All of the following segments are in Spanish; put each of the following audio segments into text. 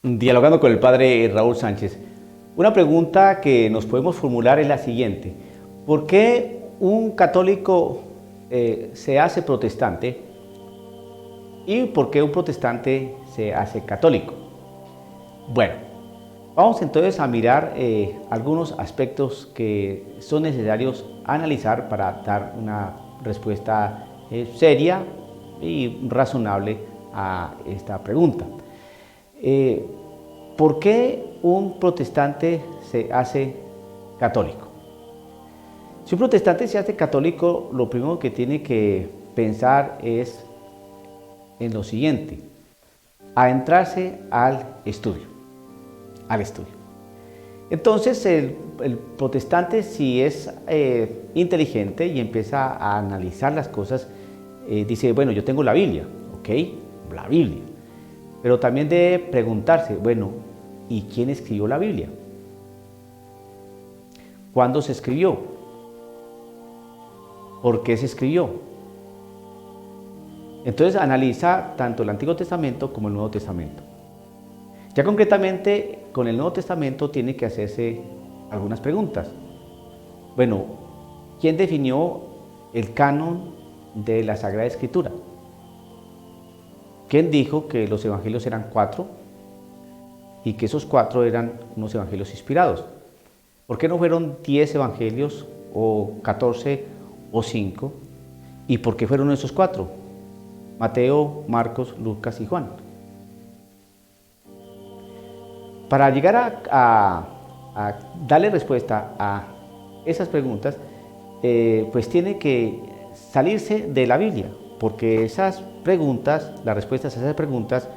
Dialogando con el padre Raúl Sánchez, una pregunta que nos podemos formular es la siguiente: ¿por qué un católico se hace protestante y por qué un protestante se hace católico? Bueno, vamos entonces a mirar algunos aspectos que son necesarios analizar para dar una respuesta seria y razonable a esta pregunta. ¿Por qué un protestante se hace católico? Si un protestante se hace católico, lo primero que tiene que pensar es en lo siguiente: adentrarse al estudio. Entonces el protestante, si es inteligente y empieza a analizar las cosas, dice, bueno, yo tengo la Biblia, ¿ok? La Biblia. Pero también debe preguntarse, bueno, ¿y quién escribió la Biblia? ¿Cuándo se escribió? ¿Por qué se escribió? Entonces analiza tanto el Antiguo Testamento como el Nuevo Testamento. Ya concretamente, con el Nuevo Testamento tiene que hacerse algunas preguntas. Bueno, ¿quién definió el canon de la Sagrada Escritura? ¿Quién dijo que los evangelios eran 4 y que esos 4 eran unos evangelios inspirados? ¿Por qué no fueron 10 evangelios o 14 o 5? ¿Y por qué fueron esos 4? Mateo, Marcos, Lucas y Juan. Para llegar a darle respuesta a esas preguntas, pues tiene que salirse de la Biblia, porque esas preguntas, las respuestas a esas preguntas,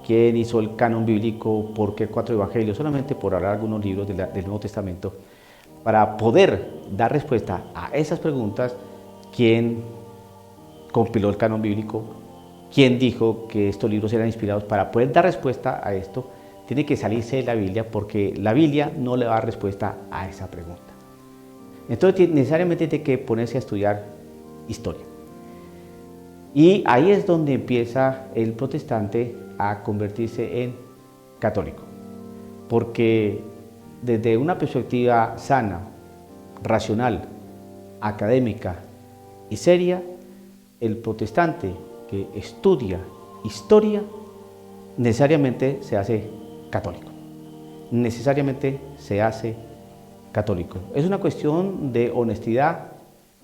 ¿quién hizo el canon bíblico? ¿Por qué 4 evangelios? Solamente por hablar algunos libros del Nuevo Testamento. Para poder dar respuesta a esas preguntas, ¿quién compiló el canon bíblico? ¿Quién dijo que estos libros eran inspirados? Para poder dar respuesta a esto, tiene que salirse de la Biblia, porque la Biblia no le va a dar respuesta a esa pregunta. Entonces necesariamente tiene que ponerse a estudiar historia. Y ahí es donde empieza el protestante a convertirse en católico. Porque desde una perspectiva sana, racional, académica y seria, el protestante que estudia historia necesariamente se hace católico. Necesariamente se hace católico. Es una cuestión de honestidad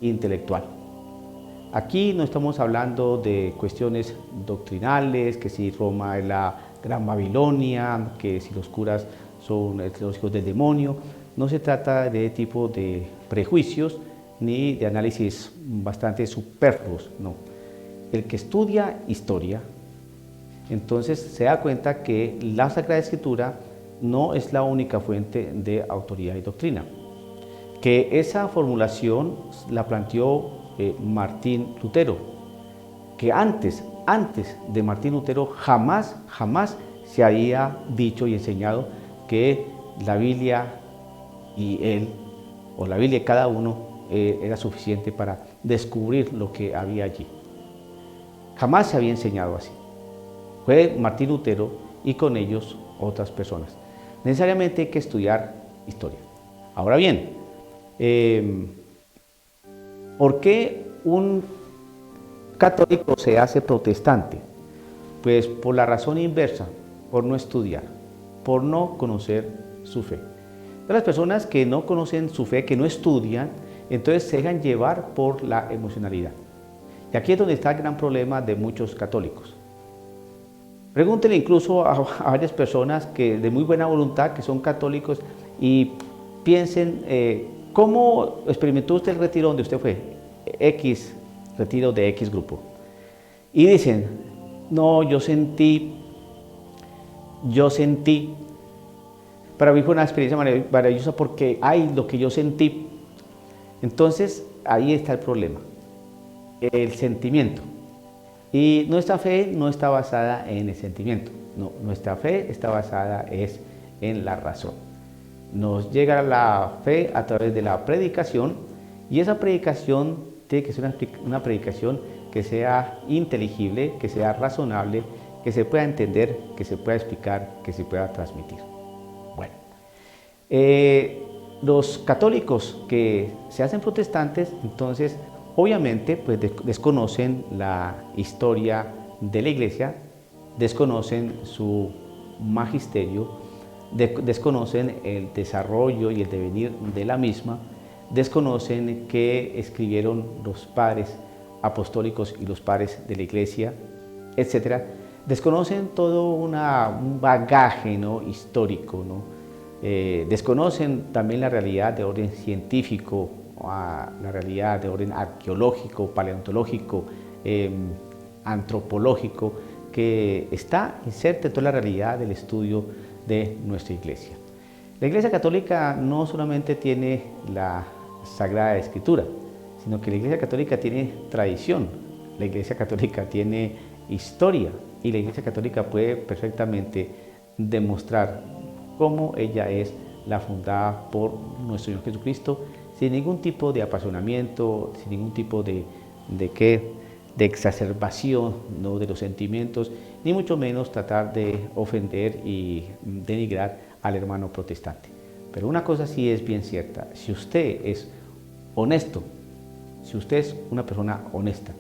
intelectual. Aquí no estamos hablando de cuestiones doctrinales, que si Roma es la Gran Babilonia, que si los curas son los hijos del demonio. No se trata de tipo de prejuicios ni de análisis bastante superfluos, no. El que estudia historia, entonces se da cuenta que la Sagrada Escritura no es la única fuente de autoridad y doctrina. Que esa formulación la planteó Martín Lutero, que antes de Martín Lutero jamás se había dicho y enseñado que la Biblia y él, o la Biblia y cada uno, era suficiente para descubrir lo que había allí. Jamás se había enseñado así. Fue Martín Lutero y con ellos otras personas. Necesariamente hay que estudiar historia. Ahora bien, ¿por qué un católico se hace protestante? Pues por la razón inversa, por no estudiar, por no conocer su fe. Las personas que no conocen su fe, que no estudian, entonces se dejan llevar por la emocionalidad. Y aquí es donde está el gran problema de muchos católicos. Pregúntenle incluso a varias personas que de muy buena voluntad, que son católicos, y piensen, ¿cómo experimentó usted el retiro donde usted fue? X retiro de X grupo. Y dicen, no, yo sentí, para mí fue una experiencia maravillosa porque hay lo que yo sentí. Entonces, ahí está el problema, el sentimiento. Y nuestra fe no está basada en el sentimiento, no, nuestra fe está basada en la razón. Nos llega la fe a través de la predicación, y esa predicación tiene que ser una predicación que sea inteligible, que sea razonable, que se pueda entender, que se pueda explicar, que se pueda transmitir. Bueno, los católicos que se hacen protestantes, entonces, obviamente, pues desconocen la historia de la Iglesia, desconocen su magisterio, desconocen el desarrollo y el devenir de la misma, desconocen qué escribieron los padres apostólicos y los padres de la Iglesia, etc. Desconocen todo un bagaje, ¿no?, histórico, ¿no? Desconocen también la realidad de orden científico, la realidad de orden arqueológico, paleontológico, antropológico, que está inserta en toda la realidad del estudio de nuestra Iglesia. La Iglesia Católica no solamente tiene la Sagrada Escritura, sino que la Iglesia Católica tiene tradición, la Iglesia Católica tiene historia y la Iglesia Católica puede perfectamente demostrar cómo ella es la fundada por nuestro Señor Jesucristo, sin ningún tipo de apasionamiento, sin ningún tipo de exacerbación, ¿no?, de los sentimientos, ni mucho menos tratar de ofender y denigrar al hermano protestante. Pero una cosa sí es bien cierta: si usted es honesto, si usted es una persona honesta,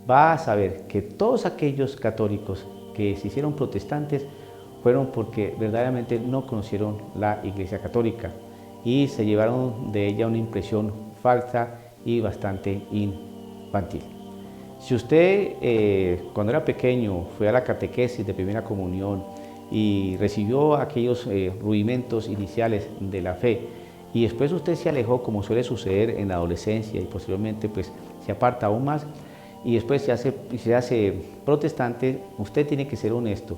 va a saber que todos aquellos católicos que se hicieron protestantes fueron porque verdaderamente no conocieron la Iglesia Católica y se llevaron de ella una impresión falsa y bastante infantil. Si usted cuando era pequeño fue a la catequesis de primera comunión y recibió aquellos rudimentos iniciales de la fe y después usted se alejó, como suele suceder en la adolescencia, y posteriormente pues se aparta aún más y después se hace protestante, usted tiene que ser honesto.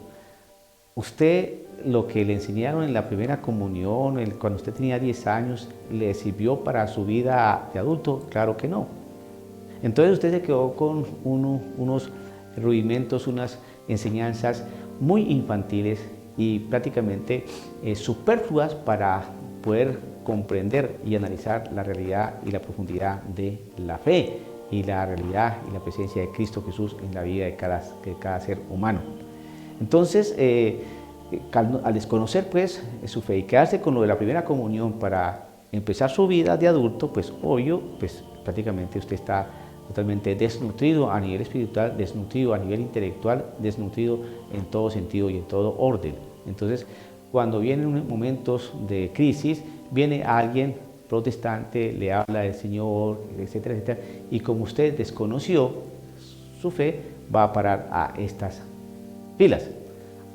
¿Usted lo que le enseñaron en la primera comunión, cuando usted tenía 10 años, le sirvió para su vida de adulto? Claro que no. Entonces usted se quedó con unos rudimentos, unas enseñanzas muy infantiles y prácticamente superfluas para poder comprender y analizar la realidad y la profundidad de la fe y la realidad y la presencia de Cristo Jesús en la vida de cada ser humano. Entonces, al desconocer pues su fe y quedarse con lo de la primera comunión para empezar su vida de adulto, pues obvio, pues prácticamente usted está totalmente desnutrido a nivel espiritual, desnutrido a nivel intelectual, desnutrido en todo sentido y en todo orden. Entonces, cuando vienen momentos de crisis, viene alguien protestante, le habla del Señor, etcétera, etcétera, y como usted desconoció su fe, va a parar a estas filas.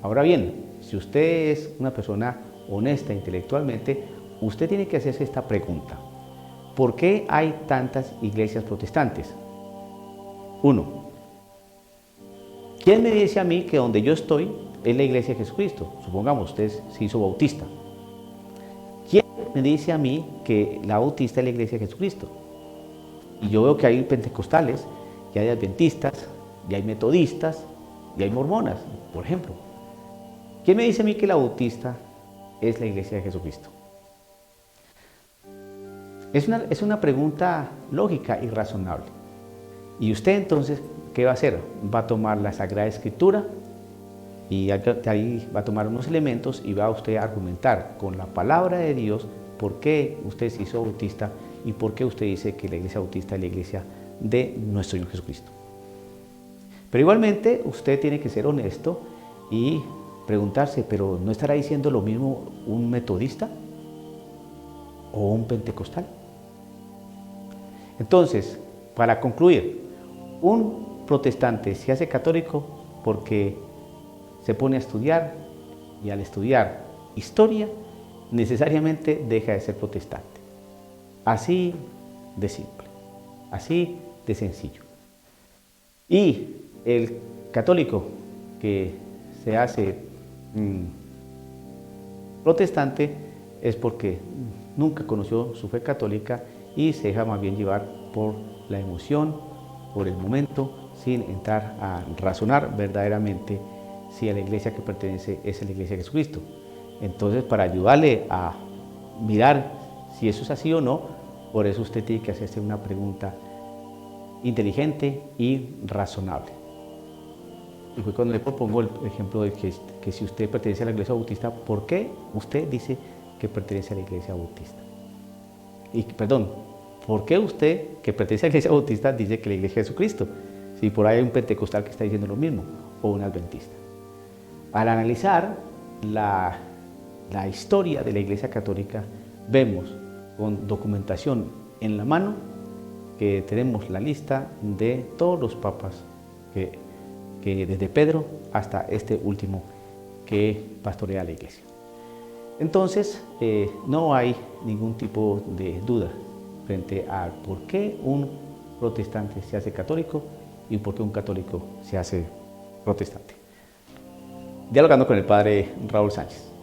Ahora bien, si usted es una persona honesta intelectualmente, usted tiene que hacerse esta pregunta: ¿por qué hay tantas iglesias protestantes? 1. ¿Quién me dice a mí que donde yo estoy es la iglesia de Jesucristo? Supongamos, usted se hizo bautista. ¿Quién me dice a mí que la bautista es la iglesia de Jesucristo? Y yo veo que hay pentecostales, que hay adventistas, y hay metodistas, y hay mormonas, por ejemplo. ¿Quién me dice a mí que la bautista es la iglesia de Jesucristo? Es una pregunta lógica y razonable. Y usted entonces, ¿qué va a hacer? Va a tomar la Sagrada Escritura y ahí va a tomar unos elementos y va a usted a argumentar con la palabra de Dios por qué usted se hizo bautista y por qué usted dice que la iglesia bautista es la iglesia de nuestro Señor Jesucristo. Pero igualmente usted tiene que ser honesto y preguntarse, ¿pero no estará diciendo lo mismo un metodista o un pentecostal? Entonces, para concluir, un protestante se hace católico porque se pone a estudiar y al estudiar historia necesariamente deja de ser protestante. Así de simple, así de sencillo. Y el católico que se hace protestante es porque nunca conoció su fe católica y se deja más bien llevar por la emoción, por el momento, sin entrar a razonar verdaderamente si a la iglesia que pertenece es la iglesia de Jesucristo. Entonces, para ayudarle a mirar si eso es así o no, por eso usted tiene que hacerse una pregunta inteligente y razonable. y fue cuando le propongo el ejemplo de que si usted pertenece a la Iglesia Bautista, ¿por qué usted dice que pertenece a la Iglesia Bautista? Y perdón, ¿por qué usted que pertenece a la Iglesia Bautista dice que la Iglesia es Jesucristo? Si por ahí hay un pentecostal que está diciendo lo mismo, o un adventista. Al analizar la historia de la Iglesia Católica, vemos con documentación en la mano que tenemos la lista de todos los papas que desde Pedro hasta este último que pastorea la Iglesia. Entonces, no hay ningún tipo de duda frente a por qué un protestante se hace católico y por qué un católico se hace protestante. Dialogando con el padre Raúl Sánchez.